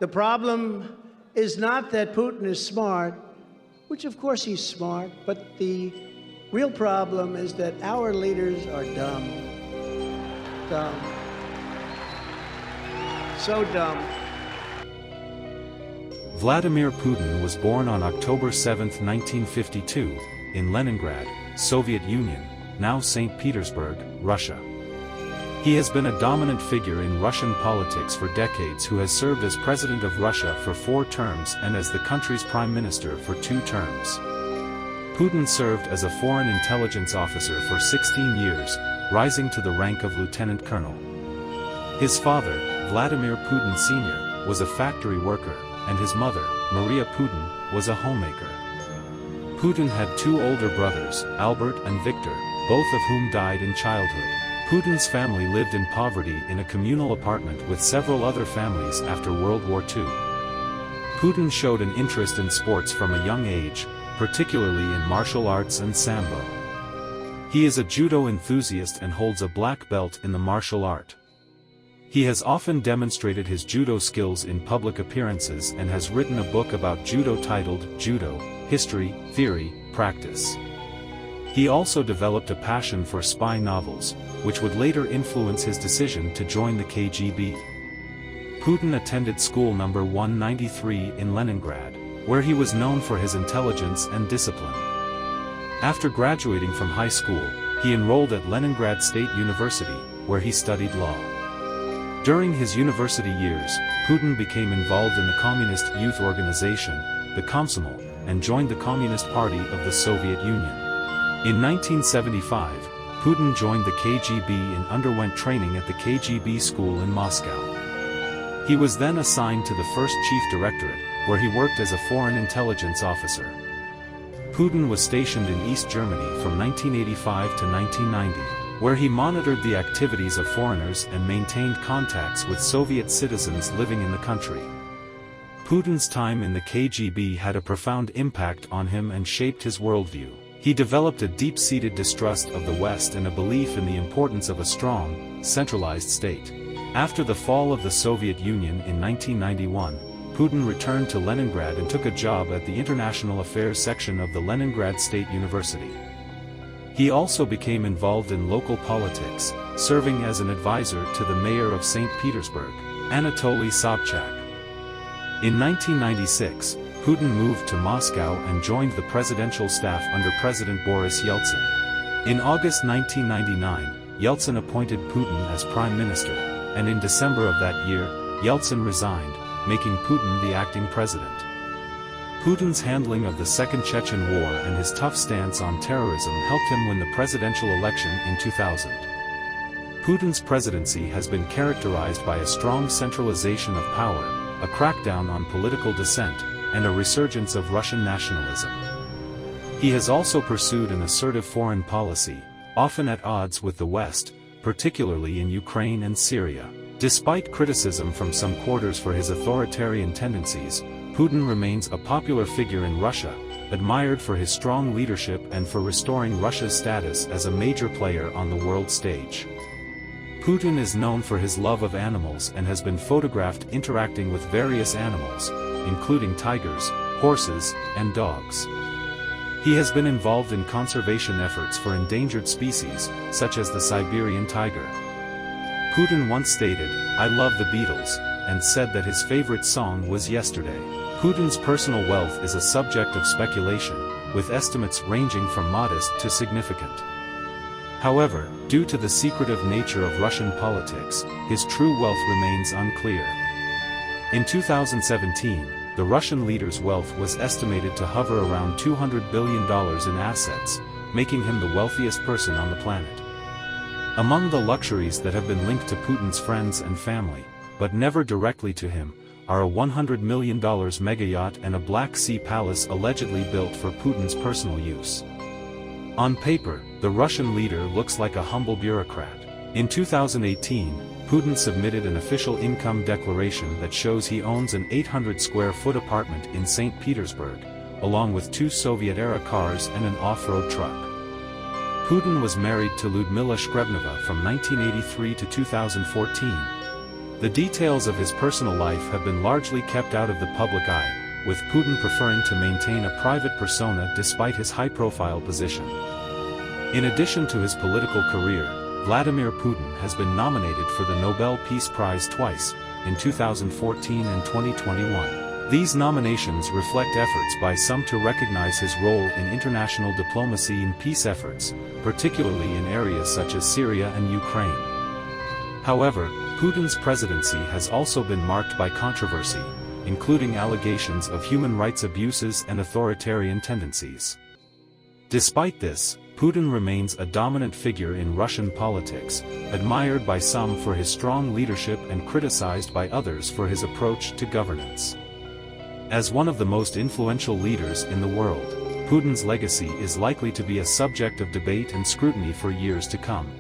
The problem is not that Putin is smart, which of course he's smart, but the real problem is that our leaders are dumb. Dumb. So dumb. Vladimir Putin was born on October 7, 1952, in Leningrad, Soviet Union, now St. Petersburg, Russia. He has been a dominant figure in Russian politics for decades, who has served as President of Russia for 4 terms and as the country's Prime Minister for 2 terms. Putin served as a foreign intelligence officer for 16 years, rising to the rank of lieutenant colonel. His father, Vladimir Putin Sr., was a factory worker, and his mother, Maria Putin, was a homemaker. Putin had 2 older brothers, Albert and Victor, both of whom died in childhood. Putin's family lived in poverty in a communal apartment with several other families after World War II. Putin showed an interest in sports from a young age, particularly in martial arts and sambo. He is a judo enthusiast and holds a black belt in the martial art. He has often demonstrated his judo skills in public appearances and has written a book about judo titled Judo: History, Theory, Practice. He also developed a passion for spy novels, which would later influence his decision to join the KGB. Putin attended school number 193 in Leningrad, where he was known for his intelligence and discipline. After graduating from high school, he enrolled at Leningrad State University, where he studied law. During his university years, Putin became involved in the communist youth organization, the Komsomol, and joined the Communist Party of the Soviet Union. In 1975, Putin joined the KGB and underwent training at the KGB school in Moscow. He was then assigned to the First Chief Directorate, where he worked as a foreign intelligence officer. Putin was stationed in East Germany from 1985 to 1990, where he monitored the activities of foreigners and maintained contacts with Soviet citizens living in the country. Putin's time in the KGB had a profound impact on him and shaped his worldview. He developed a deep-seated distrust of the West and a belief in the importance of a strong, centralized state. After the fall of the Soviet Union in 1991, Putin returned to Leningrad and took a job at the International Affairs section of the Leningrad State University. He also became involved in local politics, serving as an advisor to the mayor of St. Petersburg, Anatoly Sobchak. In 1996, Putin moved to Moscow and joined the presidential staff under President Boris Yeltsin. In August 1999, Yeltsin appointed Putin as prime minister, and in December of that year, Yeltsin resigned, making Putin the acting president. Putin's handling of the Second Chechen War and his tough stance on terrorism helped him win the presidential election in 2000. Putin's presidency has been characterized by a strong centralization of power, a crackdown on political dissent, and a resurgence of Russian nationalism. He has also pursued an assertive foreign policy, often at odds with the West, particularly in Ukraine and Syria. Despite criticism from some quarters for his authoritarian tendencies, Putin remains a popular figure in Russia, admired for his strong leadership and for restoring Russia's status as a major player on the world stage. Putin is known for his love of animals and has been photographed interacting with various animals, including tigers, horses, and dogs. He has been involved in conservation efforts for endangered species, such as the Siberian tiger. Putin once stated, "I love the Beatles," and said that his favorite song was Yesterday. Putin's personal wealth is a subject of speculation, with estimates ranging from modest to significant. However, due to the secretive nature of Russian politics, his true wealth remains unclear. In 2017, the Russian leader's wealth was estimated to hover around $200 billion in assets, making him the wealthiest person on the planet. Among the luxuries that have been linked to Putin's friends and family, but never directly to him, are a $100 million mega-yacht and a Black Sea palace allegedly built for Putin's personal use. On paper, the Russian leader looks like a humble bureaucrat. In 2018, Putin submitted an official income declaration that shows he owns an 800-square-foot apartment in St. Petersburg, along with 2 Soviet-era cars and an off-road truck. Putin was married to Lyudmila Shkrebneva from 1983 to 2014. The details of his personal life have been largely kept out of the public eye, with Putin preferring to maintain a private persona despite his high-profile position. In addition to his political career, Vladimir Putin has been nominated for the Nobel Peace Prize twice, in 2014 and 2021. These nominations reflect efforts by some to recognize his role in international diplomacy and peace efforts, particularly in areas such as Syria and Ukraine. However, Putin's presidency has also been marked by controversy, including allegations of human rights abuses and authoritarian tendencies. Despite this, Putin remains a dominant figure in Russian politics, admired by some for his strong leadership and criticized by others for his approach to governance. As one of the most influential leaders in the world, Putin's legacy is likely to be a subject of debate and scrutiny for years to come.